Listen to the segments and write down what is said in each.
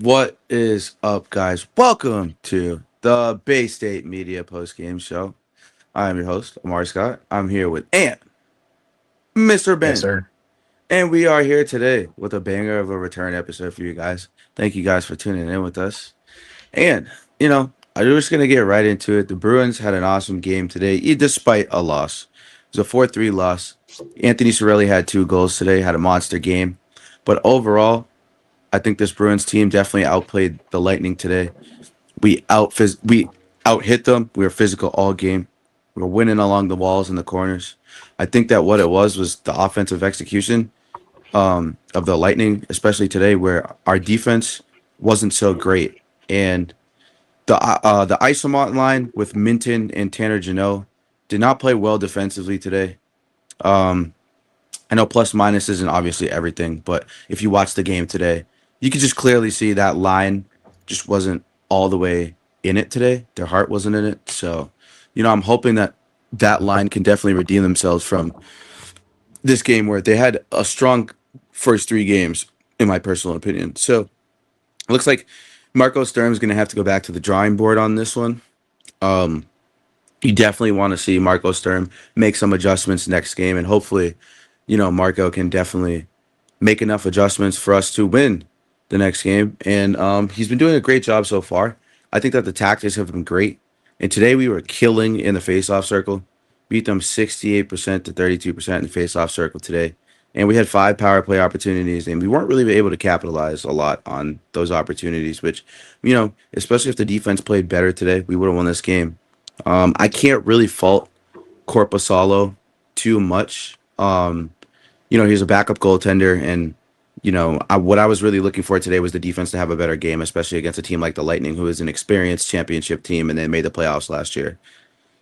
What is up, guys? Welcome to the Bay State Media Post Game Show. I am your host, Amari Scott. I'm here with Ant, Mr. Yes, Ben, sir. and we are here today with a banger of a return episode for you guys. Thank you guys for tuning in with us. And, I'm just going to get right into it. The Bruins had an awesome game today, despite a loss. It was a 4-3 loss. Anthony Cirelli had 2 goals today, had a monster game. But overall, I think this Bruins team definitely outplayed the Lightning today. We out hit them. We were physical all game. We were winning along the walls and the corners. I think that what it was the offensive execution of the Lightning, especially today, where our defense wasn't so great. And the Isomont line with Minton and Tanner Janot did not play well defensively today. Um, I know plus minus isn't obviously everything, but if you watch the game today, you could just clearly see that line just wasn't all the way in it today. Their heart wasn't in it. So, I'm hoping that that line can definitely redeem themselves from this game where they had a strong first 3 games, in my personal opinion. So, it looks like Marco Sturm's going to have to go back to the drawing board on this one. Um, you definitely want to see Marco Sturm make some adjustments next game, and hopefully, Marco can definitely make enough adjustments for us to win the next game. And he's been doing a great job so far. I think that the tactics have been great. And today we were killing in the faceoff circle. Beat them 68% to 32% in the faceoff circle today. And we had 5 power play opportunities, and we weren't really able to capitalize a lot on those opportunities, which, especially if the defense played better today, we would have won this game. I can't really fault Corpusalo too much. He's a backup goaltender, and what I was really looking for today was the defense to have a better game, especially against a team like the Lightning, who is an experienced championship team and they made the playoffs last year.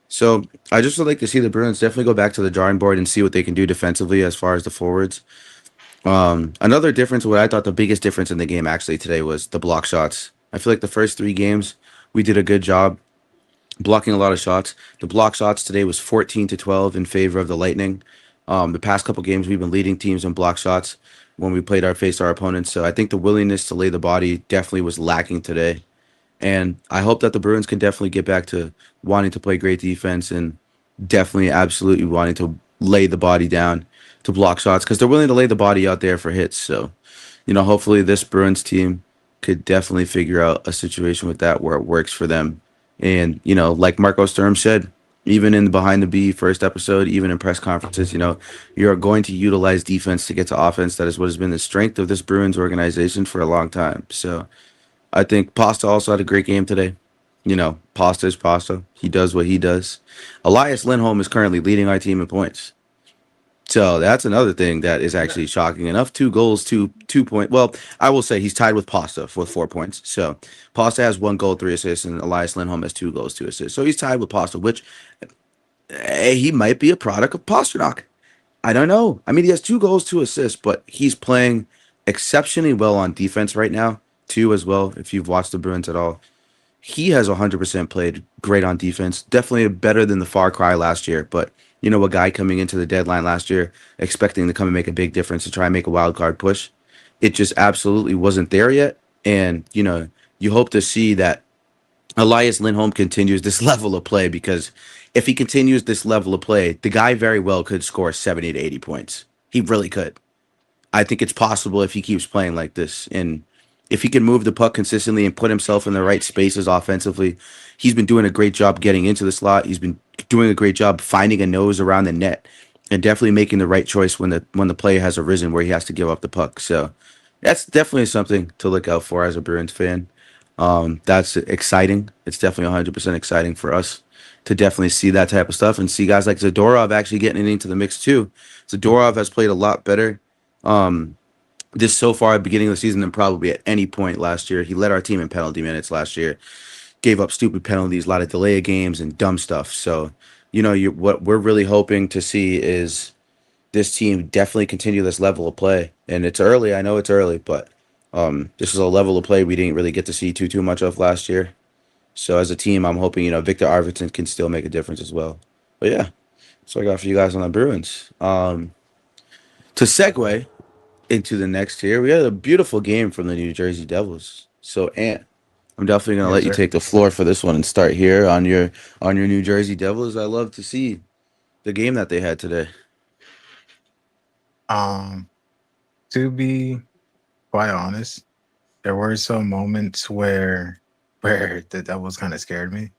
So I just would like to see the Bruins definitely go back to the drawing board and see what they can do defensively as far as the forwards. Another difference, what I thought the biggest difference in the game actually today was the block shots. I feel like the first 3 games we did a good job blocking a lot of shots. The block shots today was 14-12 in favor of the Lightning. The past couple games, we've been leading teams in block shots when we faced our opponents. So I think the willingness to lay the body definitely was lacking today. And I hope that the Bruins can definitely get back to wanting to play great defense and definitely absolutely wanting to lay the body down to block shots because they're willing to lay the body out there for hits. So, hopefully this Bruins team could definitely figure out a situation with that where it works for them. And, like Marco Sturm said, even in the Behind the B first episode, even in press conferences, you're going to utilize defense to get to offense. That is what has been the strength of this Bruins organization for a long time. So I think Pasta also had a great game today. Pasta is Pasta. He does what he does. Elias Lindholm is currently leading our team in points. So that's another thing that is actually shocking enough. 2 goals, 2 point. Well, I will say he's tied with Pasta with 4 points. So Pasta has 1 goal, 3 assists, and Elias Lindholm has 2 goals, 2 assists. So he's tied with Pasta, which he might be a product of Pasternak. I don't know. I mean, he has 2 goals, 2 assists, but he's playing exceptionally well on defense right now, too, as well. If you've watched the Bruins at all, he has 100% played great on defense. Definitely better than the Far Cry last year. But, a guy coming into the deadline last year expecting to come and make a big difference to try and make a wild card push, it just absolutely wasn't there yet. And, you hope to see that Elias Lindholm continues this level of play because if he continues this level of play, the guy very well could score 70 to 80 points. He really could. I think it's possible if he keeps playing like this. And if he can move the puck consistently and put himself in the right spaces offensively, he's been doing a great job getting into the slot. He's been doing a great job finding a nose around the net and definitely making the right choice when the play has arisen where he has to give up the puck. So that's definitely something to look out for as a Bruins fan. That's exciting. It's definitely 100% exciting for us to definitely see that type of stuff and see guys like Zadorov actually getting into the mix too. Zadorov has played a lot better this so far at the beginning of the season than probably at any point last year. He led our team in penalty minutes last year, gave up stupid penalties, a lot of delay of games and dumb stuff. So, what we're really hoping to see is this team definitely continue this level of play. And it's early. I know it's early, but this is a level of play we didn't really get to see too much of last year. So as a team, I'm hoping Victor Arvidsson can still make a difference as well. But yeah, that's what I got for you guys on the Bruins. To segue, into the next tier, we had a beautiful game from the New Jersey Devils. So, Ant, I'm definitely gonna Yes, let you sir. take the floor for this one and start here on your New Jersey Devils. I love to see the game that they had today. Um, to be quite honest, there were some moments where the Devils kind of scared me.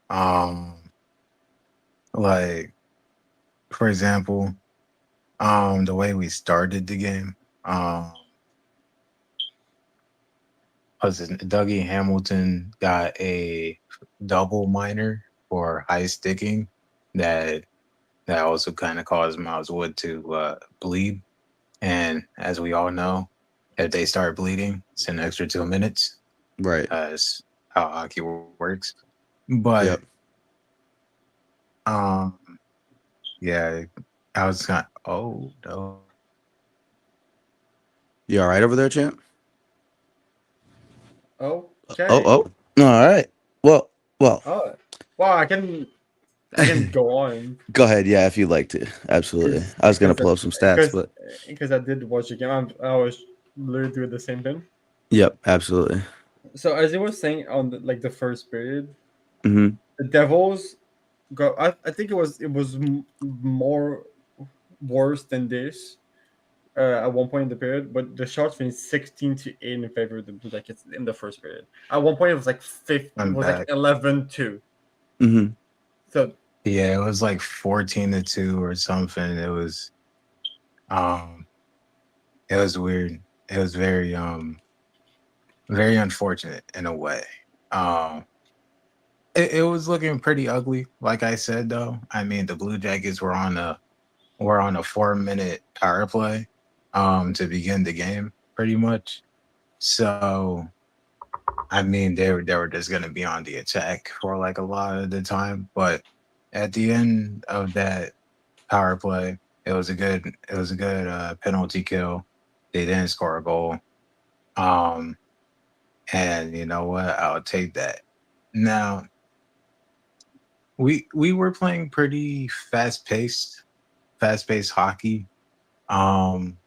Um, like for example, the way we started the game. Dougie Hamilton got a double minor for high sticking that also kind of caused Miles Wood to bleed. And as we all know, if they start bleeding, it's an extra 2 minutes. Right. That's how hockey works. But Yep. um, yeah, I was kind. Oh no! You all right over there, champ? Oh, Okay. oh. All right. Well, well. Oh, well, I can go on Go ahead. Yeah, if you'd like to. Absolutely. because I was gonna because pull up some stats, because but because I did watch the game. I was literally doing the same thing. yep, absolutely. So as I was saying on the first period, Mm-hmm. the Devils got. I think it was more worse than this at one point in the period, but the shots finished 16-8 in favor of the Blue Jackets in the first period. At one point, it was like I'm it was like back. 11-2. Mm-hmm. So Yeah, it was like 14-2 or something. Um it was weird. It was very unfortunate in a way. Um it was looking pretty ugly, like I said though. I mean the Blue Jackets were on a 4 minute power play to begin the game, pretty much. So I mean they were just gonna be on the attack for like a lot of the time. But at the end of that power play. It was a good penalty kill. They didn't score a goal. Um, and you know what? I'll take that. Now we were playing pretty fast paced hockey. Um,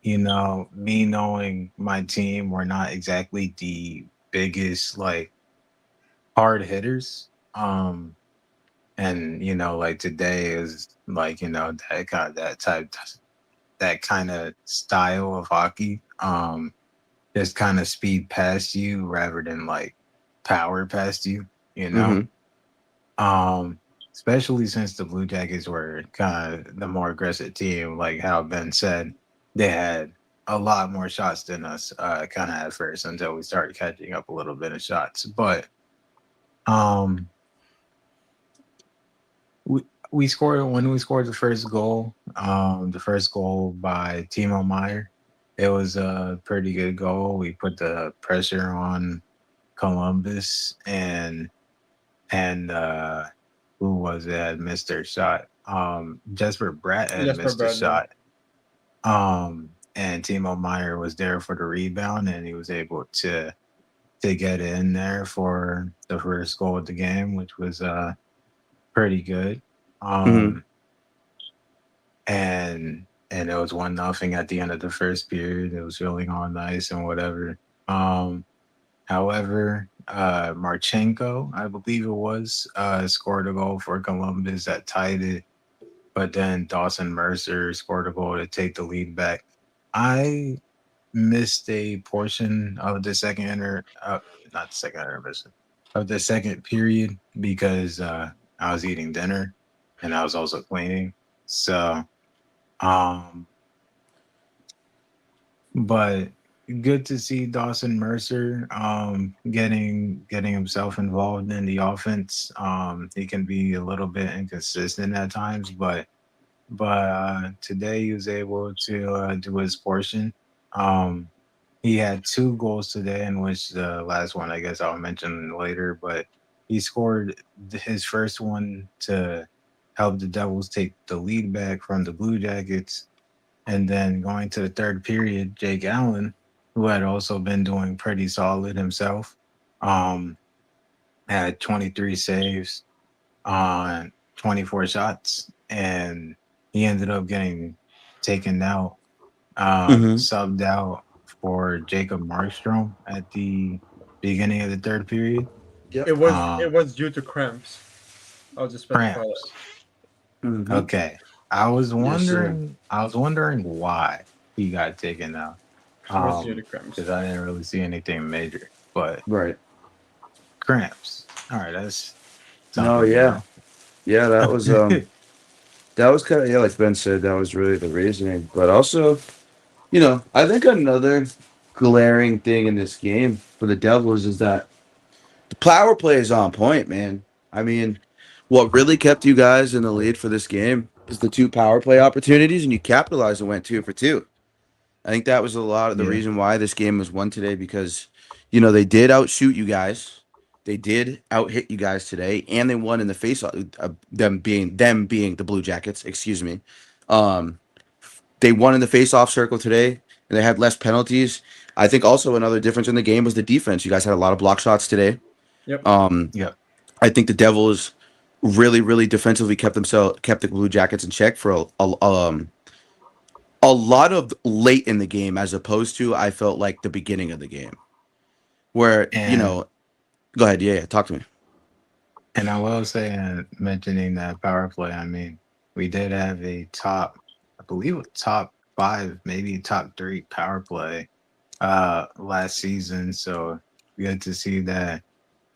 me knowing my team, we're not exactly the biggest like hard hitters. And like today is like that kind of style of hockey. Just kind of speed past you rather than like power past you, you know? Mm-hmm. Um, Especially since the Blue Jackets were kind of the more aggressive team, like how Ben said, they had a lot more shots than us, kind of at first until we started catching up a little bit of shots. But um we we scored when we scored the first goal by Timo Meyer. It was a pretty good goal. We put the pressure on Columbus and who was it had missed their shot? Jesper Bratt had Jesper missed a Bradley. shot. And Timo Meyer was there for the rebound and he was able to get in there for the first goal of the game, which was pretty good. Mm-hmm. Um and it was 1-0 at the end of the first period. It was feeling all nice and whatever. Um However, Marchenko, I believe it was, scored a goal for Columbus that tied it, but then Dawson Mercer scored a goal to take the lead back. I missed a portion of the not the second intermission, of the second period because I was eating dinner and I was also cleaning. So, um, but good to see Dawson Mercer getting himself involved in the offense. He can be a little bit inconsistent at times, but today he was able to do his portion. Um, he had two goals today, in which the last one I guess I'll mention later. But he scored his first one to help the Devils take the lead back from the Blue Jackets, and then going to the third period, Jake Allen, who had also been doing pretty solid himself, um, had 23 saves on 24 shots, and he ended up getting taken out Mm-hmm. subbed out for Jacob Markstrom at the beginning of the third period. Yep. It was due to cramps. I'll just specify that. Cramps. Mm-hmm. Okay. I was Yes, sir. wondering I was wondering why he got taken out. It was due to cramps. Because I didn't really see anything major. But Right. cramps. All right, that's No, something to yeah. know. Yeah, that was kind of, yeah, like Ben said, that was really the reasoning. But also, I think another glaring thing in this game for the Devils is that the power play is on point, man. I mean, what really kept you guys in the lead for this game is the two power play opportunities, and you capitalized and went 2 for 2. I think that was a lot of the Yeah. reason why this game was won today because, they did outshoot you guys. They did out hit you guys today, and they won in the face. Them being the Blue Jackets. Excuse me. Um, they won in the face-off circle today, and they had less penalties. I think also another difference in the game was the defense. You guys had a lot of block shots today. Yep. Yep. I think the Devils really, really defensively kept the Blue Jackets in check for a lot of late in the game, as opposed to I felt like the beginning of the game, where And go ahead, yeah, talk to me. and I will say, mentioning that power play, I mean, we did have a top, I believe, a top five, maybe top three power play last season. So good to see that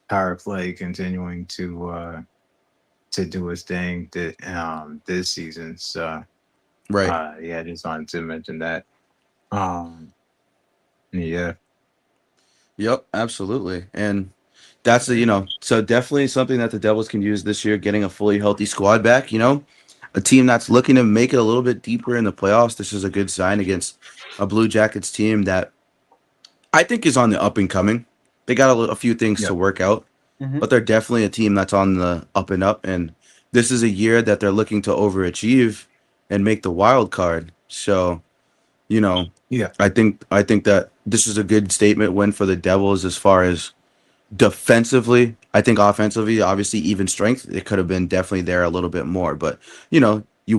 power play continuing to do its thing this season. So Right. yeah, just wanted to mention that. Um, yeah, Yep, absolutely. And that's so definitely something that the Devils can use this year, getting a fully healthy squad back, a team that's looking to make it a little bit deeper in the playoffs. This is a good sign against a Blue Jackets team that I think is on the up and coming. They got a few things to yep, work out, Hmm. but they're definitely a team that's on the up and up. And this is a year that they're looking to overachieve and make the wild card. So, you know, yeah, I think that this is a good statement win for the Devils as far as defensively. I think offensively, obviously, even strength, it could have been definitely there a little bit more. But you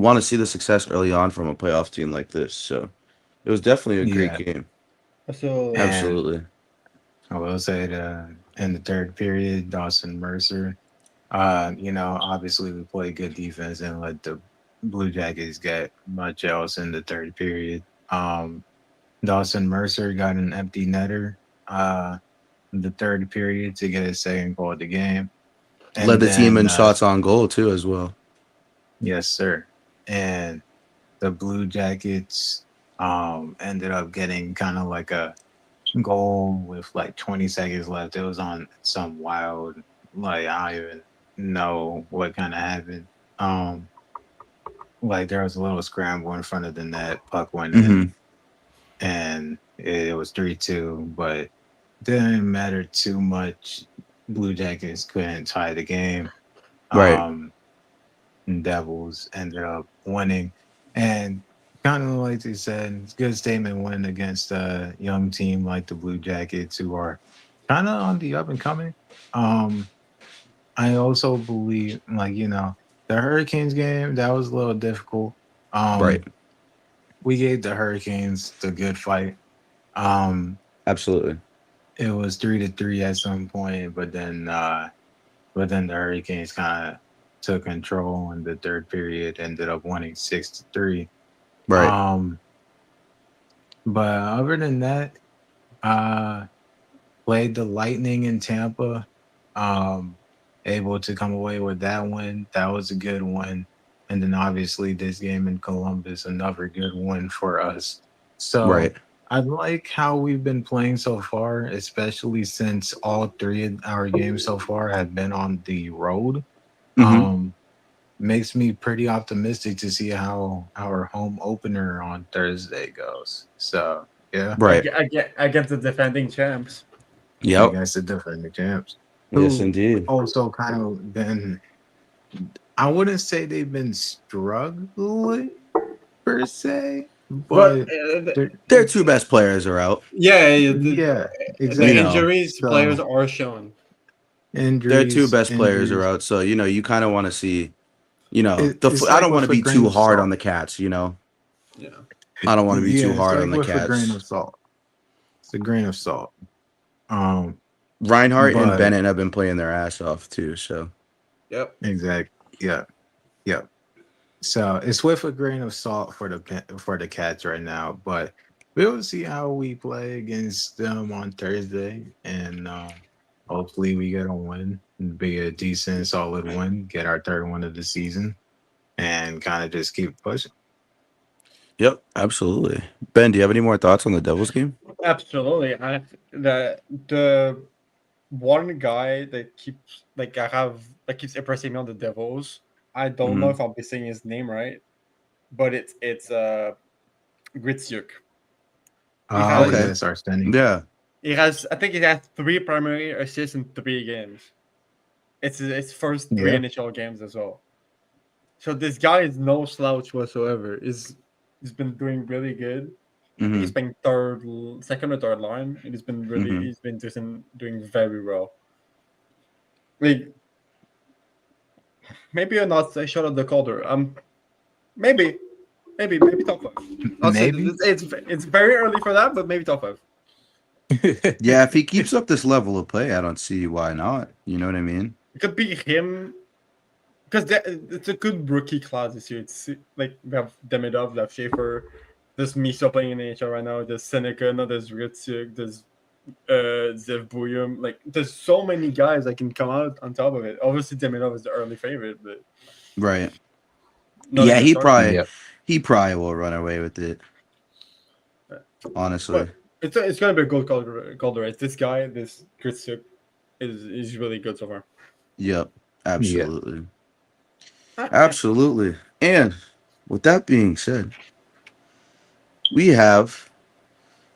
want to see the success early on from a playoff team like this. So it was definitely a great yeah. game. So And Absolutely. I will say that in the third period, Dawson Mercer. Obviously we played good defense and let the Blue Jackets get much else in the third period. Um, Dawson Mercer got an empty netter in the third period to get his second goal of the game. Led And the team then, in shots on goal too as well. yes, sir. And the Blue Jackets ended up getting kind of like a goal with like 20 seconds left. It was on some wild, like, I don't even know what kind of happened. Um, like there was a little scramble in front of the net, puck went in, Hmm. and it was 3-2, but didn't matter too much. Blue Jackets couldn't tie the game. Right. Um, Devils ended up winning, and kind of like they said, it's a good statement win against a young team like the Blue Jackets, who are kind of on the up and coming. Um, I also believe, like, the Hurricanes game, that was a little difficult. Right. Um, we gave the Hurricanes the good fight. Um, Absolutely. it was 3-3 at some point, but then the Hurricanes kind of took control in the third period, ended up winning 6-3. Right. Um, but other than that, uh, played the Lightning in Tampa. Um, able to come away with that win. That was a good one. And then obviously this game in Columbus, another good win for us. So Right. I like how we've been playing so far, especially since all three of our games so far have been on the road. Hmm. Um, makes me pretty optimistic to see how our home opener on Thursday goes. So yeah, Right. against the defending champs. Yep. against the defending champs, Yes, who indeed. also kind of been, I wouldn't say they've been struggling per se, But but they're, Their two best players are out. yeah, yeah, the You exactly. know, injuries players So are shown. their two injuries, best players are injuries. out. So you kind of want to see, It's I like don't want with to a be grain too of hard on salt. the Cats. Yeah. I don't want to be Yeah, too it's hard on like the with a grain Cats. of salt. It's a grain of salt. Um, Reinhardt and but Bennett have been playing their ass off too. So Yep. exactly. Yeah. Yeah. So it's with a grain of salt for the Cats right now, but we'll see how we play against them on Thursday, and hopefully we get a win, be a decent, solid win, get our third one of the season, and kind of just keep pushing. yep, absolutely. Ben, do you have any more thoughts on the Devils game? Absolutely. The one guy that keeps like I have that keeps impressing me on the Devils. I don't know Mhm. if I'll be saying his name right, but it's Gritsyuk. He Oh Okay. has yes, our standing. Yeah. I think he has 3 primary assists in 3 games. It's his first three Yeah. NHL games as well. So this guy is no slouch whatsoever. He's been doing really good. I think he's Mhm. playing second or third line, and Mhm. he's been doing very well. Like maybe you're not a shot of the Calder. Maybe, maybe top five. I'll say Maybe. this. It's very early for that, but maybe top five. Yeah, if he keeps up this level of play, I don't see why not. You know what I mean? It could be him because it's a good rookie class this year. It's like we have Demidov, we have Schaefer. There's Miso playing in the NHL right now. There's Seneca, now there's Ritzuk, there's Zev Buyum. Like there's so many guys that can come out on top of it. Obviously, Demidov is the early favorite, but Right. not a Yeah, good start. Yep. he probably will run away with it, honestly. But it's gonna be a gold Calder race. This guy, this Ritzuk, is really good so far. Yep. Yeah. Absolutely. Okay. Absolutely. And with that being said, we have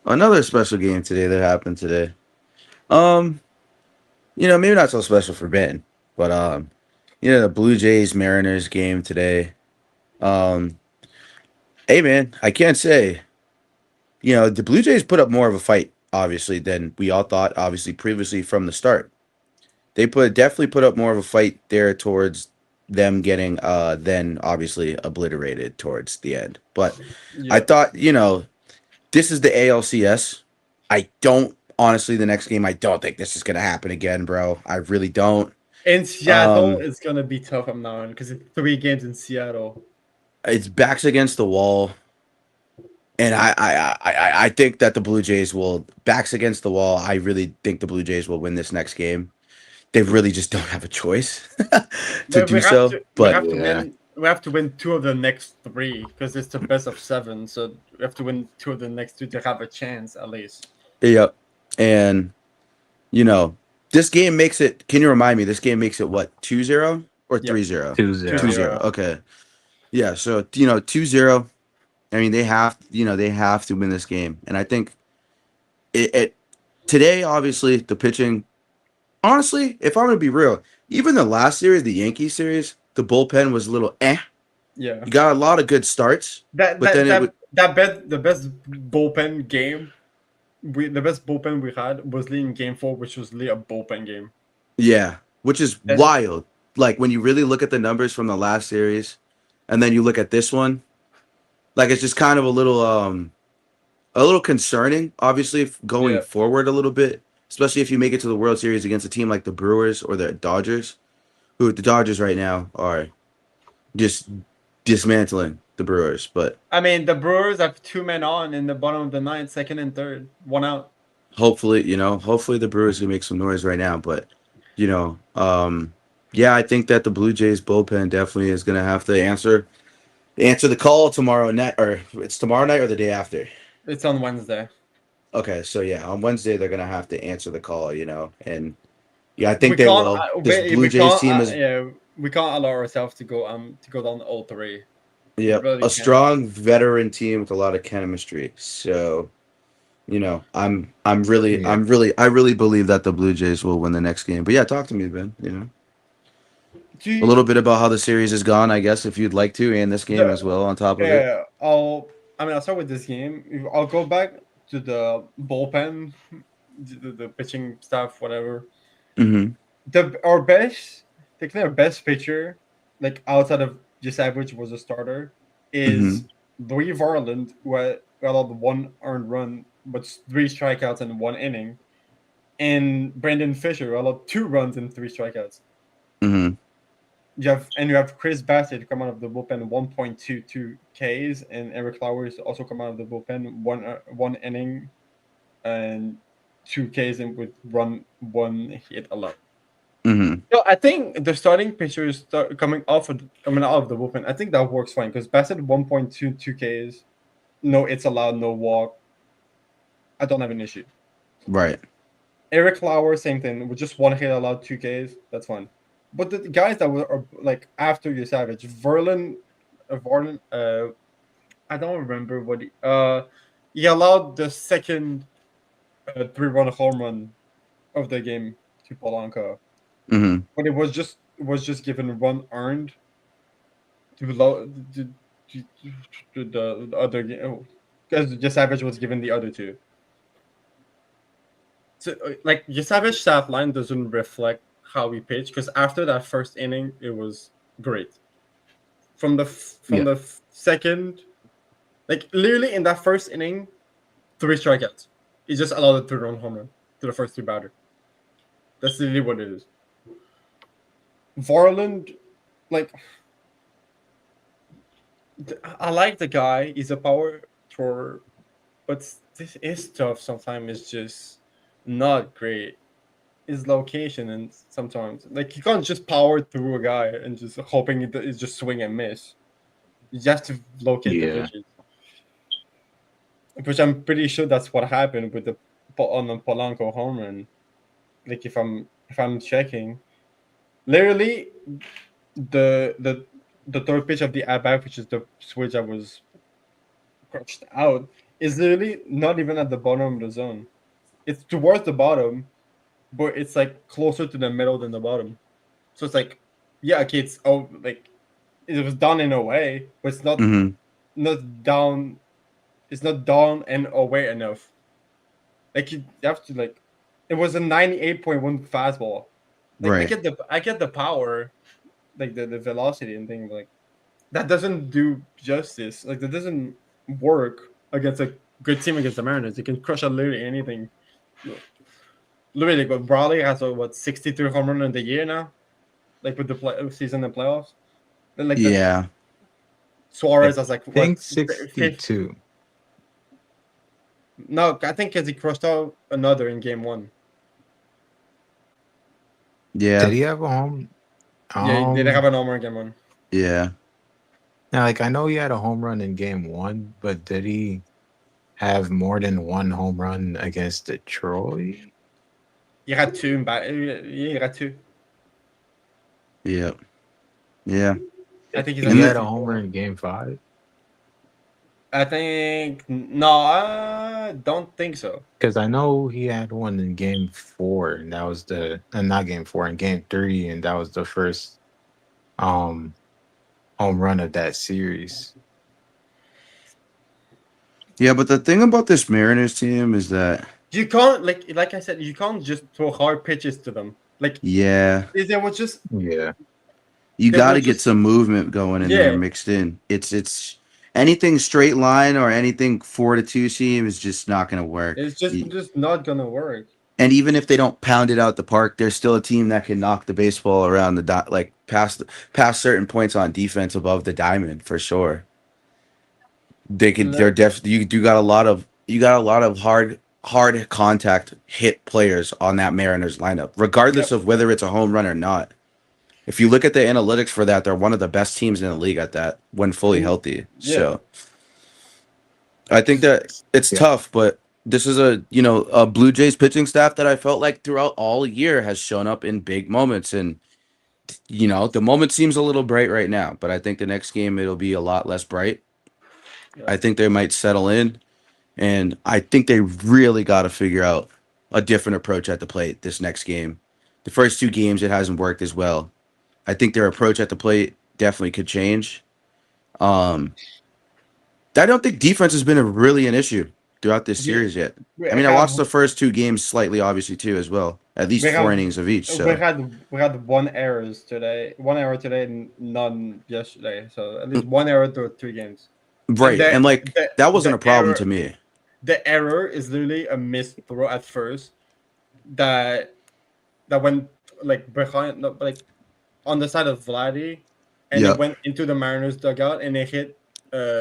another special game today that happened today. Um, maybe not so special for Ben, but the Blue Jays Mariners game today. Um, hey man, I can't say, the Blue Jays put up more of a fight, obviously, than we all thought, obviously, previously from the start. They definitely put up more of a fight there towards them getting then obviously obliterated towards the end. But I Yeah. thought, this is the ALCS. I don't honestly the next game I don't think this is gonna happen again, bro. I really don't. In Seattle, Um it's gonna be tough from now on because it's 3 games in Seattle. it's backs against the wall. And I think that the Blue Jays will backs against the wall. I really think the Blue Jays will win this next game. They really just don't have a choice to But do so. But Yeah. we have to win 2 of the next 3 because it's the best of 7. So we have to win 2 of the next 2 to have a chance at least. yep. And you know, this game makes it, can you remind me, this game makes it what, 2-0 or Yep, 3-0? 2-0. 2-0. 2-0. Okay. Yeah, so 2-0. I mean, they have to win this game. And I think it today, obviously, the pitching, honestly, if I'm gonna be real, even the last series, the Yankees series, the bullpen was a little eh. Yeah. You got a lot of good starts, That but then that it would, that that bet the best bullpen game the best bullpen we had was Lee in game 4, which was Lee a bullpen game. yeah, which is That, wild. Like when you really look at the numbers from the last series, and then you look at this one, like it's just kind of a little concerning, obviously, going yeah. forward a little bit, especially if you make it to the World Series against a team like the Brewers or the Dodgers, who the Dodgers right now are just dismantling the Brewers. But I mean, the Brewers have 2 men on in the bottom of the ninth, second and third, 1 out. hopefully the Brewers can make some noise right now. But yeah, I think that the Blue Jays bullpen definitely is gonna have to answer the call tomorrow night, or it's tomorrow night or the day after. It's on Wednesday. Okay, so yeah, on Wednesday they're gonna have to answer the call, and yeah, I think We they can't. will. This Blue Jays team is, Yeah, we can't allow ourselves to go down all 3. We yep, really a can't. strong veteran team with a lot of chemistry. So, Yeah. I really believe that the Blue Jays will win the next game. But yeah, talk to me, Ben. Do A you, little bit about how the series has gone, I guess, if you'd like to, and this game the as well on top of it. Yeah, I'll start with this game. I'll go back to the bullpen, the pitching staff, whatever. Mm-hmm. Our best, technically our best pitcher, like outside of just average was a starter, Mm-hmm. is Louis Varland, who allowed one earned run, but three strikeouts in one inning, and Brandon Fisher, who allowed 2 runs and three strikeouts. Mm-hmm. You have Chris Bassett come out of the bullpen 1.22 Ks, and Eric Flowers also come out of the bullpen one inning and 2 Ks and with one hit allowed. Mm-hmm. No, I think the starting pitchers coming out of the bullpen. I think that works fine because Bassett 1.22 Ks, no it's allowed, no walk. I don't have an issue. Right. Eric Lauer, same thing. With just one hit allowed 2 Ks, that's fine. But the guys that are like after you Savage, Verlin, I don't remember he allowed the second 3-run home run of the game to Polanco, Mm-hmm. but it was just given one earned to the other game because just Savage was given the other two. So, like Savage stat line doesn't reflect how we pitch because after that first inning, it was great. From Yeah. the second, like literally in that first inning, three strikeouts. He just allowed a 3-run home run to the first two batter. That's literally what it is. Varland, like I like the guy. He's a power thrower, but this is tough. Sometimes it's just not great. His location and sometimes like you can't just power through a guy and just hoping it's just swing and miss. You have to locate the Yeah. pitches, which I'm pretty sure that's what happened with on the Polanco home run. Like if I'm checking, literally the third pitch of the at bat, which is the switch that was crushed out, is literally not even at the bottom of the zone. It's towards the bottom, but it's like closer to the middle than the bottom. So it's like, yeah, okay, like it was done in a way, but it's Mm-hmm. not down. It's not down and away enough. Like you have to like, it was a 98.1 fastball. Like Right. I get the power, like the velocity and thing, like that doesn't do justice. Like that doesn't work against a good team against the Mariners. They can crush out literally anything. Literally, like, Brawley has 63 home run in the year now, like with the season and playoffs. Then like the Yeah. I Suarez has like think what 50? 62. No, I think because he crushed out another in game one. Did Yeah. he have a home? Yeah, he did have Um, an homer in game one. Yeah. Now, like I know he had a home run in game one, but did he have more than one home run against Detroit? He had two in back. Yeah, he had two. Yeah. Yeah. I think he's He And at had the, a homer 54. in game five I think no, I don't think so. because I know he had one in game four, and that was not game four, in game three, and that was the first um home run of that series. yeah, but the thing about this Mariners team is that You can't like I said, you can't just throw hard pitches to them. Like yeah, there was just Yeah, you there got was to get just some movement going in there yeah. mixed in. It's anything straight line or anything 4-2 seam is just not going to work. It's just not gonna work. And even if they don't pound it out the park, there's still a team that can knock the baseball around like past certain points on defense above the diamond for sure. They could. They're Like, def. You do got a lot of hard contact hit players on that Mariners lineup, regardless yep, of whether it's a home run or not. If you look at the analytics for that, they're one of the best teams in the league at that when fully and healthy. yeah, So I think that it's yeah, tough, but this is a Blue Jays pitching staff that I felt like throughout all year has shown up in big moments, and the moment seems a little bright right now, but I think the next game it'll be a lot less bright. yeah, I think they might settle in, and I think they really got to figure out a different approach at the plate this next game. The first two games it hasn't worked as well. I think their approach at the plate definitely could change. Um, I don't think defense has been really an issue throughout this yeah. series yet. We I mean, I watched have the first two games slightly, obviously too, as well. At least we four have innings of each. we So, had we had one error today, and none yesterday. So at least one error through 3 games. And Right. And like that wasn't the a problem error to me. the error is literally a missed throw at first that went like behind, no, like on the side of Vladdy, and it Yep. went into the Mariners dugout and it hit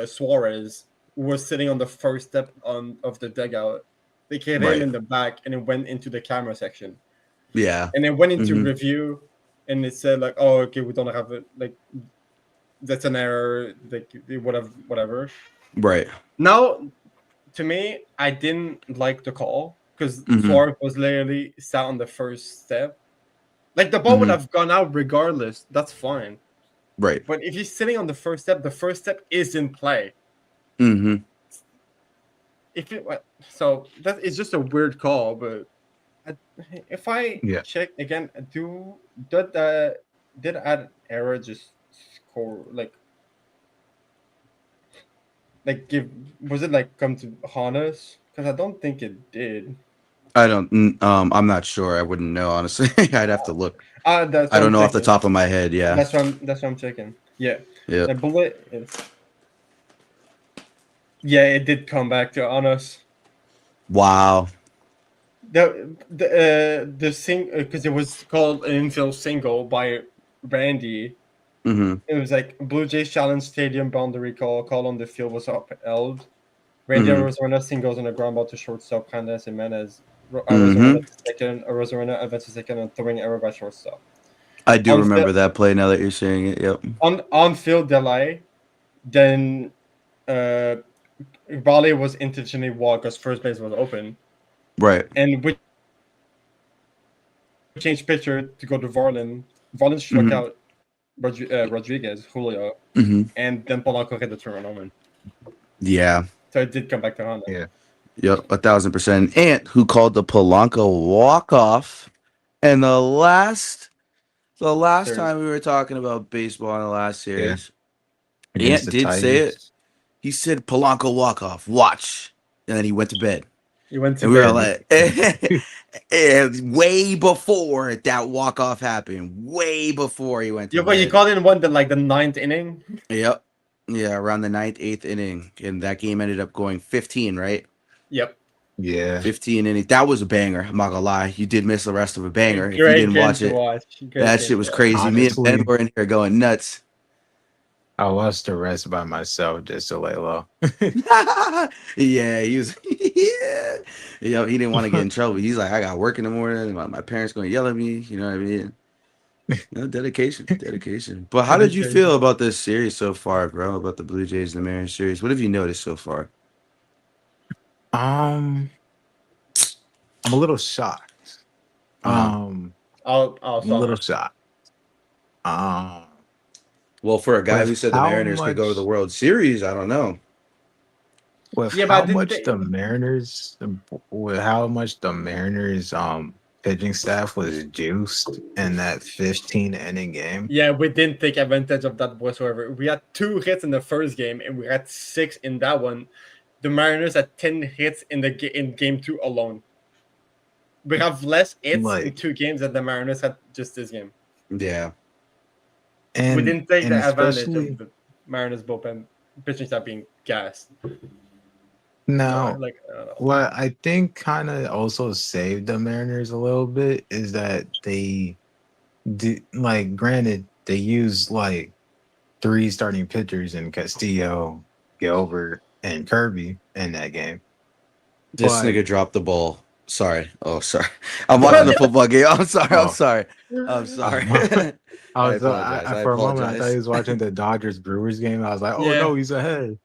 Suarez, who was sitting on the first step of the dugout. They hit him Right. in the back and it went into the camera section. Yeah. And it went into Hmm. review and it said like, oh, okay, we don't have it, like that's an error, like whatever. Right. Now, to me, I didn't like the call because Hmm. Suarez was literally sat on the first step. Like the ball would Hmm. have gone out regardless. That's fine. Right. But if he's sitting on the first step is in play. Hmm. If it so that is just a weird call. But I, if I Yeah. check again, did add error just score give, was it like come to harness? Because I don't think it did. I don't. I'm not sure. I wouldn't know honestly. I'd have to look. That's I what don't I'm know off the checking. top of my head. Yeah. That's what I'm checking. Yeah, Yeah. the bullet. Yeah, it did come back to honest. Wow. The sing because it was called an infield single by Randy. Hmm. It was like Blue Jays Challenge Stadium boundary call on the field was upheld. Randy Hmm. Arozarena singles on a ground ball to shortstop Candace Jimenez. Hmm. Arozarena to second. Arozarena advanced to second and throwing error by shortstop. I do On field remember that play now that you're saying it. Yep. on field delay, then uh Raleigh was intentionally walked because first base was open, Right. and we changed pitcher to go to Varlin. Varlin struck Hmm. out Rodriguez, Julio, Hmm. and then Polanco hit the two-run home run. Yeah. So it did come back to Honda. Yeah. Yep. 1,000%. Ant, who called the Polanco walk off, and the last Series. time we were talking about baseball in the last Yeah. series, Against Ant the did say it. Tigers. He said Polanco walk off. Watch, and then he went to bed. He went to And we were bed. like, way before that walk off happened, way before he went to Yeah, but he bed. called in the ninth inning. Yep. Yeah, around the ninth, eighth inning. And that game ended up going 15, right? Yep. Yeah. 15 innings. That was a banger. I'm not gonna lie. You did miss the rest of a banger. If you Great didn't game watch to it, watch. Great that game shit to was watch. crazy. Me and Ben Honestly, were in here going nuts. I watched the rest by myself just to lay low. Yeah, he was. Yeah. Yeah, he didn't want to get in trouble. He's like, I got work in the morning. My parents gonna yell at me. You know what I mean? No, dedication, dedication. But how did you feel Dedication. about this series so far, bro? About the Blue Jays and the Mariners series? What have you noticed so far? Um, I'm a little shocked. Uh-huh. I'll I'm a little start. shocked. Um, Well, for a guy with who said the how Mariners could go to the much, World Series, I don't know. with Yeah, but how didn't much they? the Mariners, with how much the Mariners pitching staff was juiced in that 15 inning game. Yeah, we didn't take advantage of that whatsoever. We had 2 hits in the first game, and we had 6 in that one. The Mariners had 10 hits in game 2 alone. We have less hits in Like, 2 games than the Mariners had just this game. Yeah. We and didn't take and the advantage of especially the Mariners bullpen pitching staff being gassed. So now, I don't know. what I think kind of also saved the Mariners a little bit is that they did, like, granted, they used like 3 starting pitchers in Castillo, Gilbert, and Kirby in that game. This But nigga dropped the ball. Sorry. Oh, sorry. I'm watching the football game. I'm sorry. I'm oh, sorry. I'm sorry. I apologize. I for a moment I thought he apologize. was watching the Dodgers Brewers game. I was like, oh Yeah, no, he's ahead.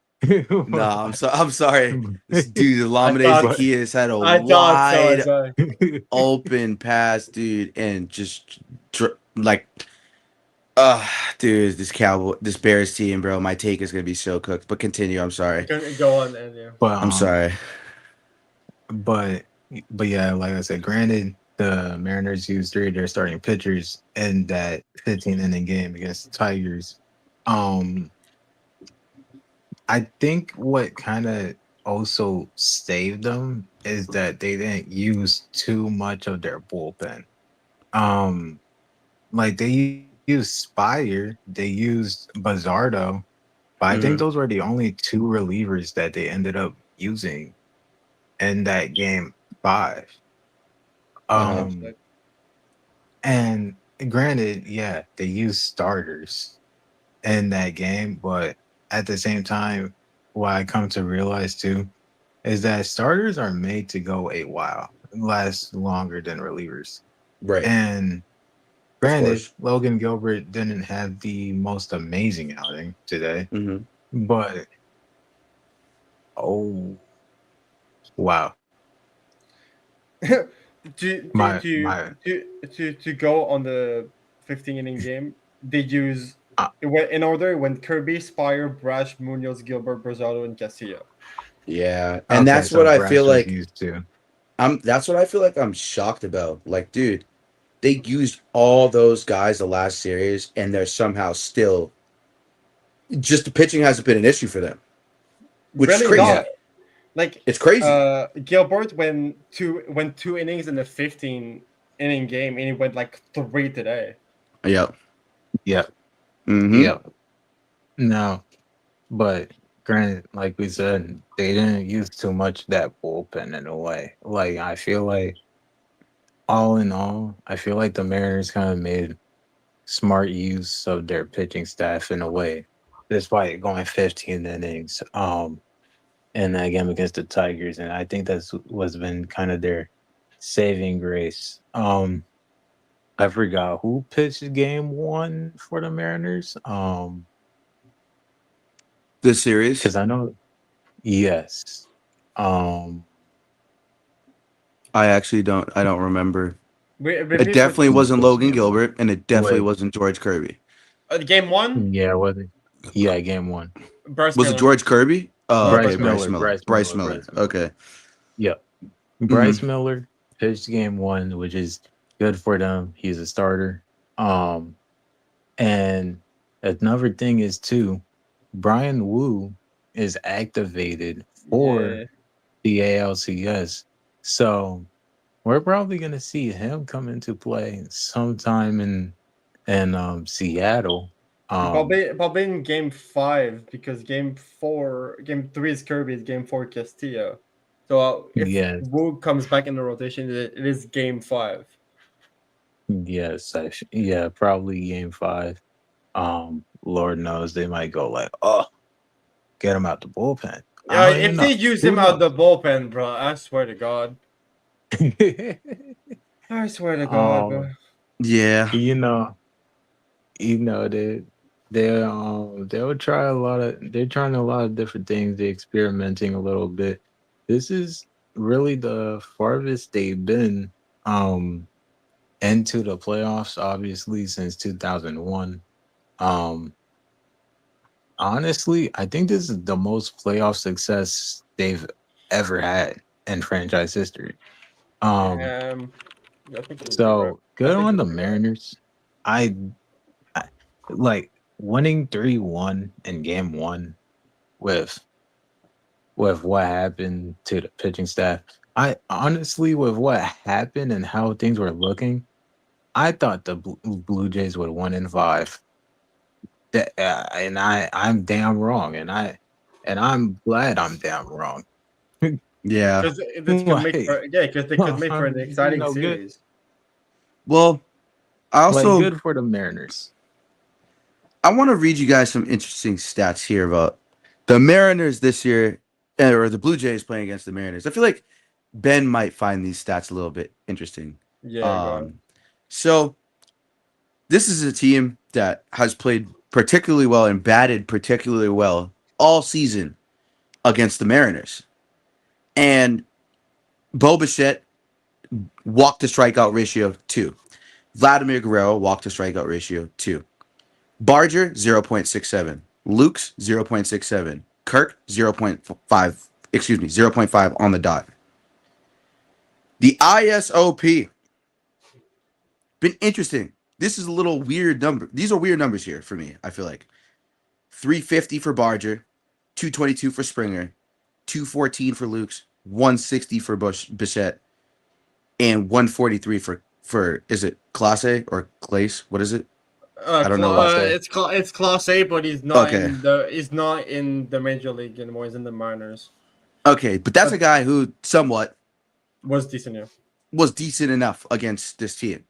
No, I'm sorry. This dude, I Lamine thought but Zacchaeus had a I thought so wide as well. open pass, dude, and just like, dude, this Bears team, bro. My take is gonna be so cooked. But continue. I'm sorry. Go on, and yeah. but I'm sorry. but but yeah, like I said, granted, the Mariners used 3 of their starting pitchers in that 15 inning game against the Tigers. Um, I think what kind of also saved them is that they didn't use too much of their bullpen. Like they used Spire, they used Bazardo, But I think Mhm. those were the only two relievers that they ended up using in that game 5. Uh-huh. Um, and granted, yeah, they used starters in that game, but at the same time, what I come to realize too is that starters are made to go a while, last longer than relievers. Right. And Of granted, course. Logan Gilbert didn't have the most amazing outing today, Mhm. but oh wow, to, to my to my to go on the 15 inning game, they use uh, it went in order. It went Kirby, Spire, Brash, Munoz, Gilbert, Brazado, and Castillo. Yeah. And okay, that's so what I feel Brash was like used to. that's what I feel like I'm shocked about. Like, dude, they used all those guys the last series and they're somehow still just the pitching hasn't been an issue for them, which is Really crazy. not. Yeah, Like It's crazy. Gilbert went two innings in the 15 inning game, and he went like three today. Yep. yeah, Mm-hmm. yeah. No, but granted, like we said, they didn't use too much of that bullpen in a way. Like I feel like all in all, I feel like the Mariners kind of made smart use of their pitching staff in a way, despite going 15 innings in that game against the Tigers. And I think that's what's been kind of their saving grace. I forgot who pitched game 1 for the Mariners. This series, Because I know, yes. Um, I don't remember. It Repeat for definitely who wasn't pitched Logan game 1? Gilbert, and it definitely With wasn't George Kirby. game one, yeah, was it? Yeah, game 1. Bryce Was it Miller. George Kirby? Oh, No, okay, Bryce Bryce Miller. Bryce Miller, Miller. Bryce Bryce Miller, Miller. Bryce Miller. Okay. Yeah. Mm-hmm. Bryce Miller pitched game 1, which is good for them. He's a starter. Um, and another thing is too, Brian Wu is activated for Yeah. the ALCS. So we're probably gonna see him come into play sometime in Seattle. Um, Probably in game five because game three is Kirby, game four Castillo. So if yes, Wu comes back in the rotation, it is game five. yes, yeah, probably game 5. Lord knows they might go like, oh, get him out the bullpen. Yeah, I don't even if they know. use Who him out knows? the bullpen, bro, I swear to God, I swear to God, bro. um, Yeah. you know, they'll try a lot of they're trying a lot of different things. They're experimenting a little bit. This is really the farthest they've been into the playoffs, obviously, since 2001. Um, Honestly, I think this is the most playoff success they've ever had in franchise history. Um, Um, I think you'll be right. so I good think on you'll the be right. Mariners. I like winning 3-1 in game 1 with what happened to the pitching staff. I honestly, with what happened and how things were looking, I thought the Blue Jays would 1-5. And I'm damn wrong, and I'm glad I'm damn wrong. Yeah. Because this could make Like, for because they could make for an exciting good, series. Well, I like also good for the Mariners. I want to read you guys some interesting stats here about the Mariners this year, or the Blue Jays playing against the Mariners. I feel like Ben might find these stats a little bit interesting. Yeah, go on. Um, so this is a team that has played particularly well and batted particularly well all season against the Mariners. And Bo Bichette walked to strikeout ratio 2. Vladimir Guerrero walked to strikeout ratio 2. Barger 0.67. Luke's 0.67. Kirk 0.5. Excuse me, 0.5 on the dot. The ISOP been interesting. This is a little weird number. These are weird numbers here for me. I feel like 350 for Barger, 222 for Springer, 214 for Luke's, 160 for Bichette, and 143 for is it Clase or Clace? What is it? I don't know what. It's Class A, but Okay. he's not in the major league anymore. He's in the minors. Okay, but that's But a guy who somewhat was decent, yeah. was decent enough against this team.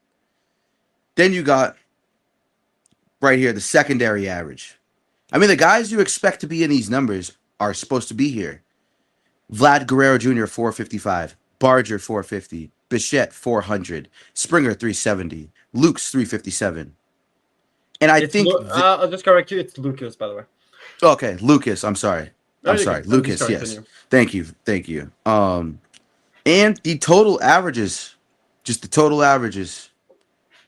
Then you got right here the secondary average. I mean, the guys you expect to be in these numbers are supposed to be here. Vlad Guerrero Jr. 455, Barger 450, Bichette 400, Springer 370, Luke's 357. And I think I'll just correct you. It's Lucas, by the way. okay, Lucas, I'm sorry. No, I'm you're sorry. good. I'm just Lucas, correcting yes. you. Thank you. Thank you. And the total averages, just the total averages.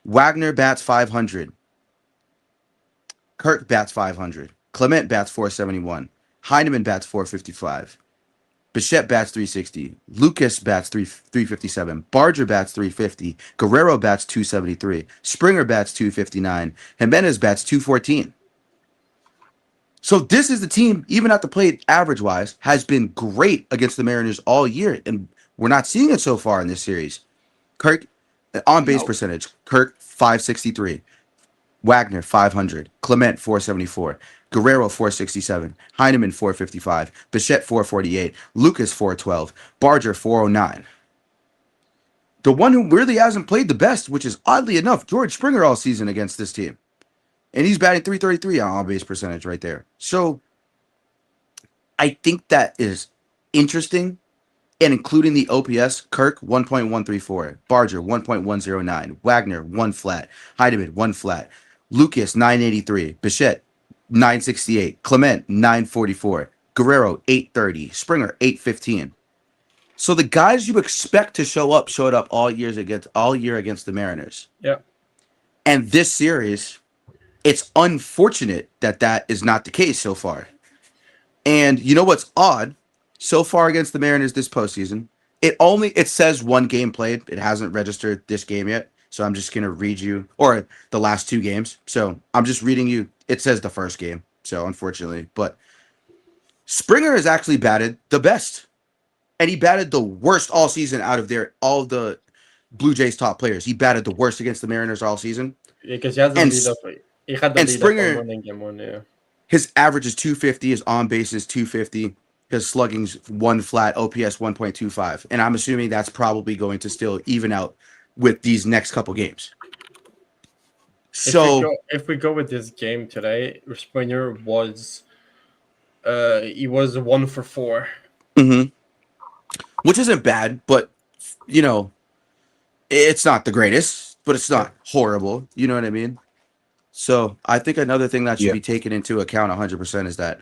Wagner bats 500. Kirk bats 500. Clement bats 471. Heineman bats 455. Bichette bats 360. Lucas bats 357. Barger bats 350. Guerrero bats 273. Springer bats 259. Jimenez bats 214. So this is the team, even at the plate average wise, has been great against the Mariners all year, and we're not seeing it so far in this series. Kirk on base Nope. percentage, Kirk 563, Wagner 500, Clement 474, Guerrero 467, Heineman 455, Bichette 448, Lucas 412, Barger 409. The one who really hasn't played the best, which is oddly enough, George Springer all season against this team. And he's batting 333 on base percentage right there. So I think that is interesting. And including the OPS, Kirk 1.134, Barger 1.109, Wagner 1 flat, Heidemann 1 flat, Lucas 983, Bichette 968, Clement 944, Guerrero 830, Springer 815. So the guys you expect to show up showed up all year against the Mariners. Yeah. And this series, it's unfortunate that that is not the case so far. And you know what's odd? So far against the Mariners this postseason, it says one game played. It hasn't registered this game yet. So I'm just gonna read you or the last two games. So I'm just reading you. It says the first game. So unfortunately, but Springer has actually batted the best, and he batted the worst all season out of all of the Blue Jays top players. He batted the worst against the Mariners all season. Because he has the And lead of he had the and lead of Springer, one in game one, yeah. his average is 250. His on base is 250. His slugging's 1 flat, OPS 1.25. And I'm assuming that's probably going to still even out with these next couple games. So If we go with this game today, Springer was he was 1 for 4. mhm, which isn't bad, but you know, it's not the greatest, but it's not horrible. You know what I mean? So I think another thing that should Yeah. be taken into account 100% is that,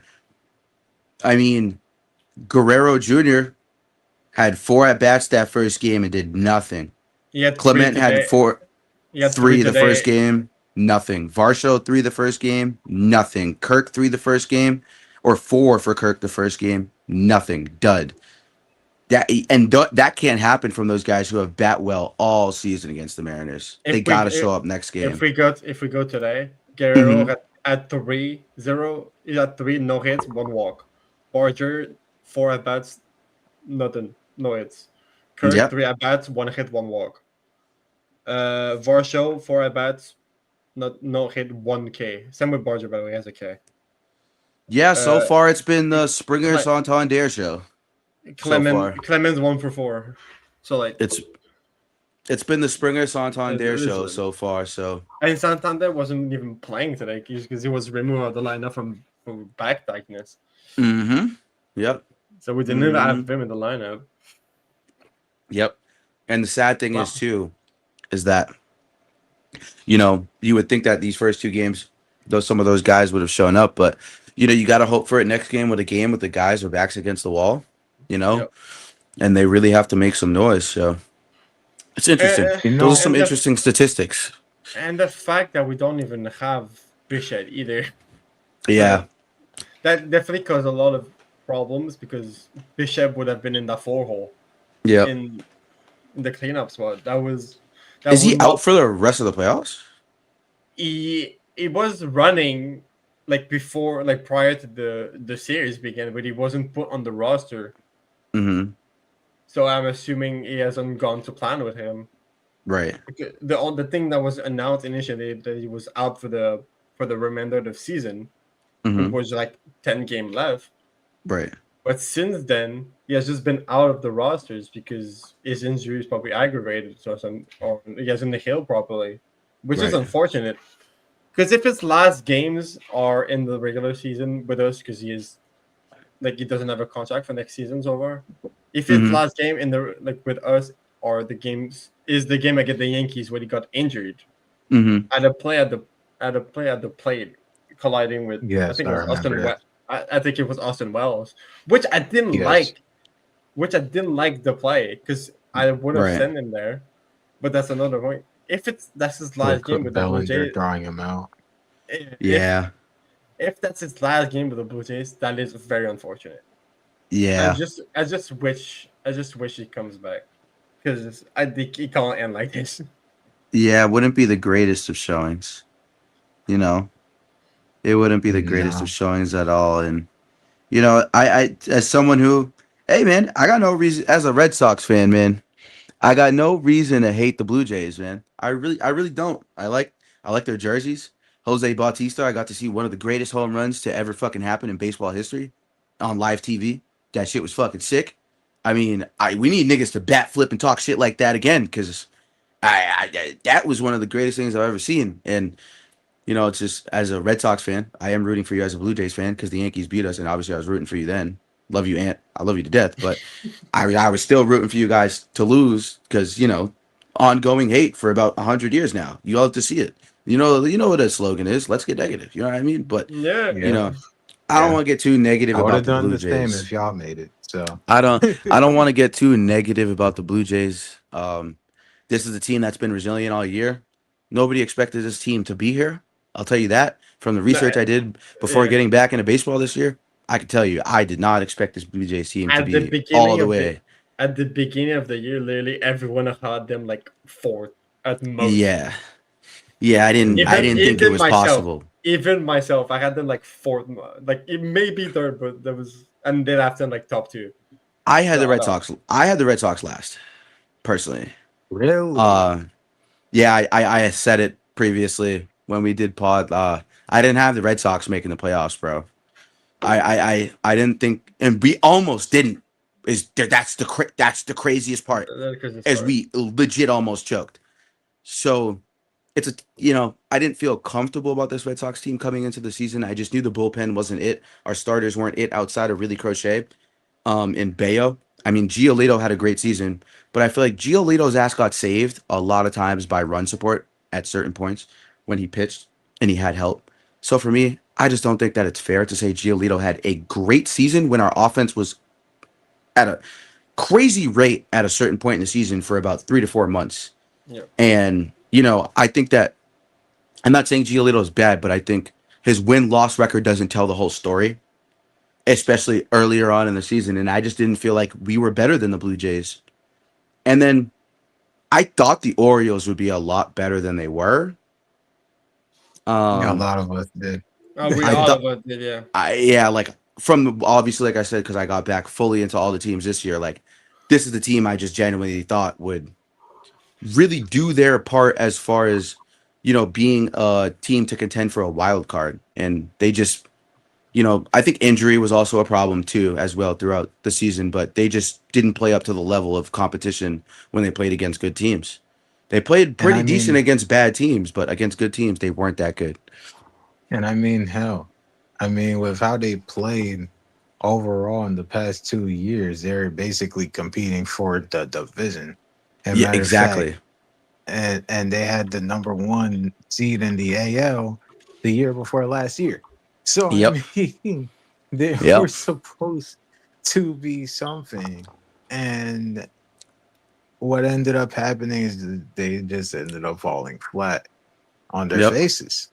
I mean, Guerrero Jr. had 4 at bats that first game and did nothing. He had Clement had He had 3 the today. first game, nothing. Varsho 3 the first game, nothing. Kirk 3 the first game, or 4 for Kirk the first game, nothing. Dud. That can't happen from those guys who have bat well all season against the Mariners. They got to show up next game. If we go today, Guerrero Mhm. at 3-0, he had 3 no hits, 1 walk. Barger 4 at bats, nothing, no hits. Kirk Yep. 3 at bats, 1 hit, 1 walk. Varsho 4 at bats, no hit, 1 K. Same with Barger, by the way, he has a K. Yeah, so far it's been the Springer Santander show. Clemens 1 for 4. So like it's been the Springer Santander show so far. So and Santander wasn't even playing today because he was removed of the lineup from back tightness. Yep. So we didn't even have him in the lineup. Yep. And the sad thing is too, is that you would think that these first 2 games, some of those guys would have shown up, but you got to hope for it next game with the guys with backs against the wall, Yep. and they really have to make some noise. So it's interesting. Those are some interesting statistics. And the fact that we don't even have Bichette either. Yeah. That definitely caused a lot of problems because Bishop would have been in the 4-hole. Yeah. In the cleanup spot. Is he out for the rest of the playoffs? He was running prior to the series began, but he wasn't put on the roster. Mm-hmm. So I'm assuming he hasn't gone to plan with him. Right. The thing that was announced initially that he was out for the remainder of the season, it Mm-hmm. was like 10 game left. Right. But since then, he has just been out of the rosters because his injury is probably aggravated or he hasn't healed properly, which is Right. unfortunate. Because if his last games are in the regular season with us, because he doesn't have a contract for next season's over. If his Mm-hmm. last game in the like with us or the games is the game against the Yankees when he got injured Mm-hmm. at a play at the plate, colliding with I Yes, think I it was remember Austin. that. I think it was Austin Wells, which I didn't Yes, like. Which I didn't like the play because I would have Right. sent him there. But that's another point. If that's his they last game put with the Blue Bellinger Jays, throwing him out. if Yeah. if that's his last game with the Blue Jays, that is very unfortunate. Yeah. I just wish he comes back because I think he can't end like this. Yeah. It wouldn't be the greatest of showings. You know, it wouldn't be the greatest of No, showings at all. And I as someone who, hey man, I got no reason as a Red Sox fan, man. I got no reason to hate the Blue Jays, man. I really don't. I like their jerseys. Jose Bautista, I got to see one of the greatest home runs to ever fucking happen in baseball history on live TV. That shit was fucking sick. I mean, we need niggas to bat flip and talk shit like that again, because that was one of the greatest things I've ever seen. And it's just as a Red Sox fan, I am rooting for you as a Blue Jays fan because the Yankees beat us, and obviously I was rooting for you then. Love you, Ant. I love you to death, but I was still rooting for you guys to lose because ongoing hate for about 100 years now. You all have to see it. You know what a slogan is. Let's get negative. You know what I mean? But Yeah, you yeah, yeah. know, I don't yeah. want to get too negative I would about have the done Blue the same Jays. if y'all made it. So, I don't I don't want to get too negative about the Blue Jays. This is a team that's been resilient all year. Nobody expected this team to be here. I'll tell you that from the No, research I did before yeah. getting back into baseball this year. I can tell you, I did not expect this Blue Jays team to At the be all beginning the of the way. at the beginning of the year, literally everyone had them like fourth at most. Yeah, yeah. I Even didn't think it even was myself, possible. even myself, I had them like fourth, like it may be third, but there was, and then after like top two. I had So the I Red don't. Sox. I had the Red Sox last, personally. really? Uh, yeah, I said it previously when we did pod. I didn't have the Red Sox making the playoffs, bro. I didn't think, and we almost didn't. That's the craziest part, Because it's as part. we legit almost choked. So it's I didn't feel comfortable about this Red Sox team coming into the season. I just knew the bullpen wasn't it. Our starters weren't it outside of really Crochet, and Bayo. I mean, Giolito had a great season, but I feel like Giolito's ass got saved a lot of times by run support at certain points when he pitched and he had help. So for me, I just don't think that it's fair to say Giolito had a great season when our offense was at a crazy rate at a certain point in the season for about 3 to 4 months. Yeah. And, I think that I'm not saying Giolito is bad, but I think his win-loss record doesn't tell the whole story, especially earlier on in the season. And I just didn't feel like we were better than the Blue Jays. And then I thought the Orioles would be a lot better than they were. Yeah, a Um, lot of us did. We I all thought, of us did, yeah. yeah, like obviously, like I said, because I got back fully into all the teams this year. Like, this is the team I just genuinely thought would really do their part as far as being a team to contend for a wild card, and they just I think injury was also a problem too as well throughout the season, but they just didn't play up to the level of competition when they played against good teams. They played And pretty I decent mean, against bad teams, but against good teams, they weren't that good. hell, with how they played overall in the past 2 years, they're basically competing for the division. And Yeah, matter of fact, exactly. and they had the number one seed in the AL the year before last year. So Yep. they were Yep. supposed to be something, and what ended up happening is that they just ended up falling flat on their Yep. faces.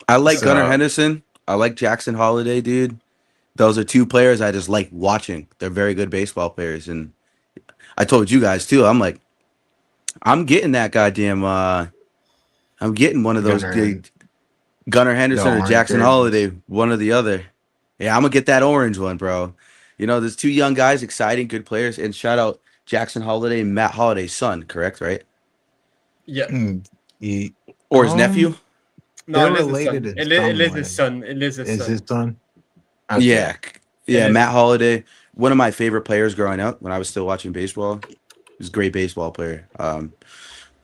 I like Gunnar So Henderson. I like Jackson Holiday, dude. Those are two players I just like watching. They're very good baseball players, and I told you guys too. I'm like, I'm getting that goddamn. I'm getting one of those Gunner, Gunnar the Henderson or orange Jackson jerseys. Holiday, one or the other. Yeah, I'm gonna get that orange one, bro. There's two young guys, exciting, good players, and shout out Jackson Holiday, Matt Holiday's son, correct, right? Yeah. He, or his nephew. No, they're it is his related son. in It some is his way. son. It is his Is his son. son? Okay. Yeah, It yeah. is. Matt Holliday, one of my favorite players growing up when I was still watching baseball. He was a great baseball player.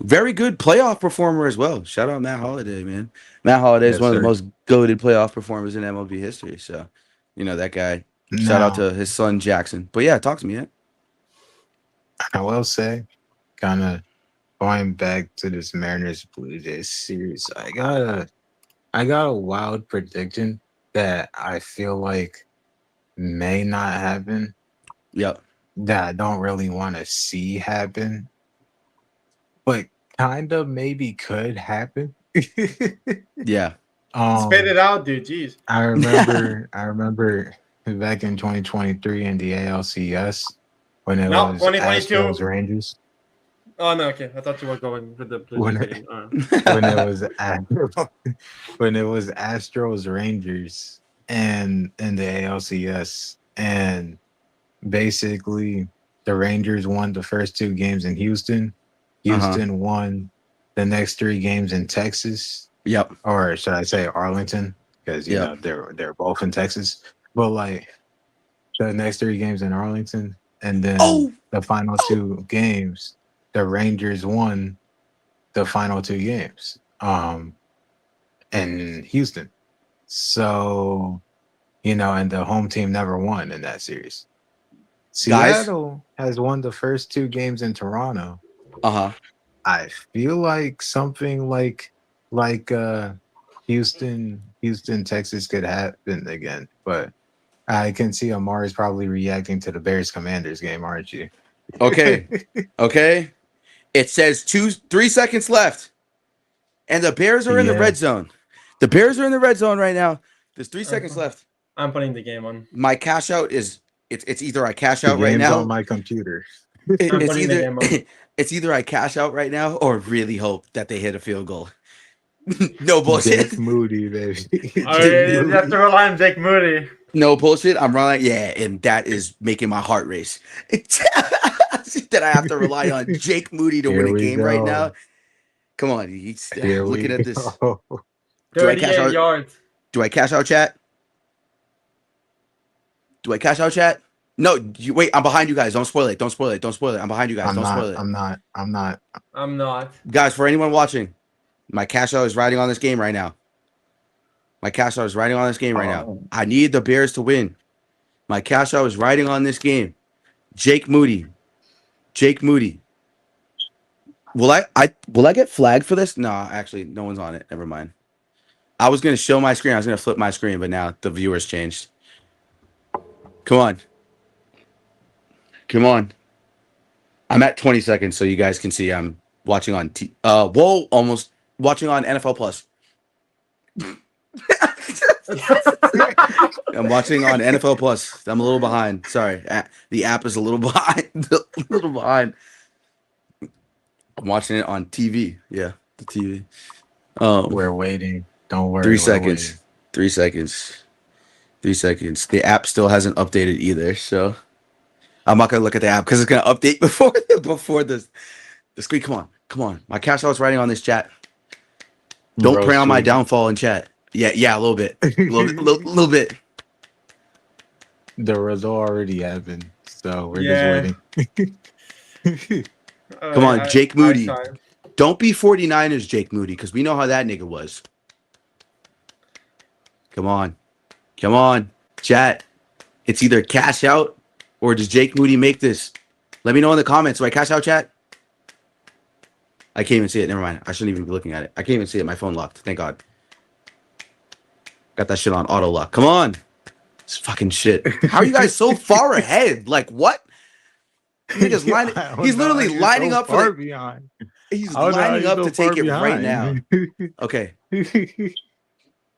Very good playoff performer as well. Shout out Matt Holliday, man. Matt Holliday is Yes, one of the sir. most goated playoff performers in MLB history. So, that guy. Shout out Now, to his son Jackson. But yeah, talk to me. Yeah. I will say, kind of going back to this Mariners Blue Jays series, I got a wild prediction that I feel like may not happen, Yep. that I don't really want to see happen, but kind of maybe could happen. Yeah. Spit um, it out, dude. Jeez. I remember back in 2023 in the ALCS when it No, was 2022. Astros Rangers. Oh no, okay. I thought you were going with the Blue Jays When again. when it was when it was Astros Rangers and in the ALCS, and basically the Rangers won the first two games in Houston. Uh-huh. Houston won the next three games in Texas, Yep. or should I say Arlington, because Yep. they're both in Texas. But like the next three games in Arlington, and then Oh, the final two games, the Rangers won the final two games in Houston. So, and the home team never won in that series. guys. Seattle has won the first two games in Toronto. Uh-huh. I feel like something like Houston, Texas could happen again, but I can see Amari's probably reacting to the Bears Commanders game, aren't you? Okay. Okay. It says 3 seconds left. And the Bears are in the Yeah. red zone. The Bears are in the red zone right now. There's 3 seconds Uh, left. I'm putting the game on. My cash out is it's either I cash The out right game's on now. my computer. I'm It's putting the either game on. it's either I cash out right now or really hope that they hit a field goal. No bullshit. Jake Moody, baby. Oh, Jake you have to Moody. rely on Jake Moody. No bullshit. I'm running. Yeah, and that is making my heart race. That I have to rely on Jake Moody to win Here a we game right go. now. Come on, Here looking we at this. go. Do I cash 38 out? yards. Do I cash out, chat? Do I cash out, chat? No, wait. I'm behind you guys. Don't spoil it. Don't spoil it. Don't spoil it. I'm behind you guys. I'm Don't not. spoil it, I'm not. I'm not. I'm not. guys. For anyone watching, my cash out is riding on this game right now. My cash out is riding on this game right now. Oh. I need the Bears to win. My cash out is riding on this game. Jake Moody. Jake Moody. Will I get flagged for this? No, actually, no one's on it. Never mind. I was gonna show my screen. I was gonna flip my screen, but now the viewers changed. Come on. Come on. I'm at 20 seconds, so you guys can see I'm watching on almost watching on NFL Plus. I'm watching on NFL Plus. I'm a little behind. Sorry. The app is a little behind. A little behind. I'm watching it on TV. Yeah, the TV. We're waiting. Don't worry. 3 seconds. 3 seconds. 3 seconds. The app still hasn't updated either, so I'm not gonna look at the app because it's gonna update before the screen. Come on. My cash out's writing on this chat. Don't Bro, pray on my sweet. downfall in chat. Yeah, a little bit, little bit. The result already happened, so we're Yeah. just waiting. Come on, Jake Moody. saw. Don't be 49ers, Jake Moody, because we know how that nigga was. Come on, chat. It's either cash out or does Jake Moody make this? Let me know in the comments. Do I cash out, chat? I can't even see it. Never mind. I shouldn't even be looking at it. I can't even see it. My phone locked. Thank God. Got that shit on auto lock. Come on. This fucking shit. How are you guys so far ahead? Like what? He's literally lining up for behind. He's lining up to take it right now. Okay.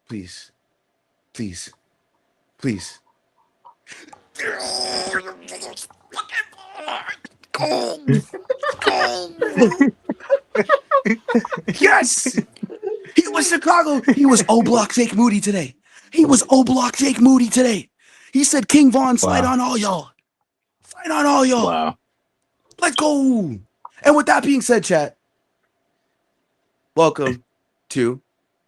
Please. Yes! He was Chicago. He was O-Block Jake Moody today. He said, King Von, slide on all y'all. Wow. Let's go. And with that being said, chat, welcome to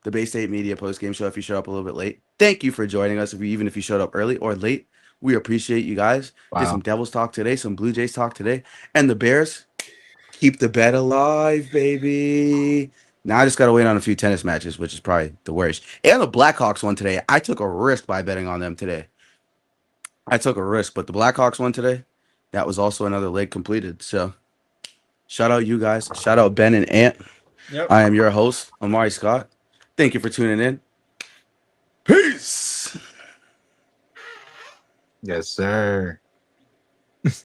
the Bay State Media Post Game Show. If you showed up a little bit late, thank you for joining us. Even if you showed up early or late, we appreciate you guys. Did some Wow. Devils talk today, some Blue Jays talk today, and the Bears keep the bet alive, baby. Now I just got to wait on a few tennis matches, which is probably the worst. And the Blackhawks won today. I took a risk by betting on them today. I took a risk, but the Blackhawks won today. That was also another leg completed. So shout out you guys. Shout out Ben and Ant. Yep. I am your host, Amari Scott. Thank you for tuning in. Peace. Yes, sir.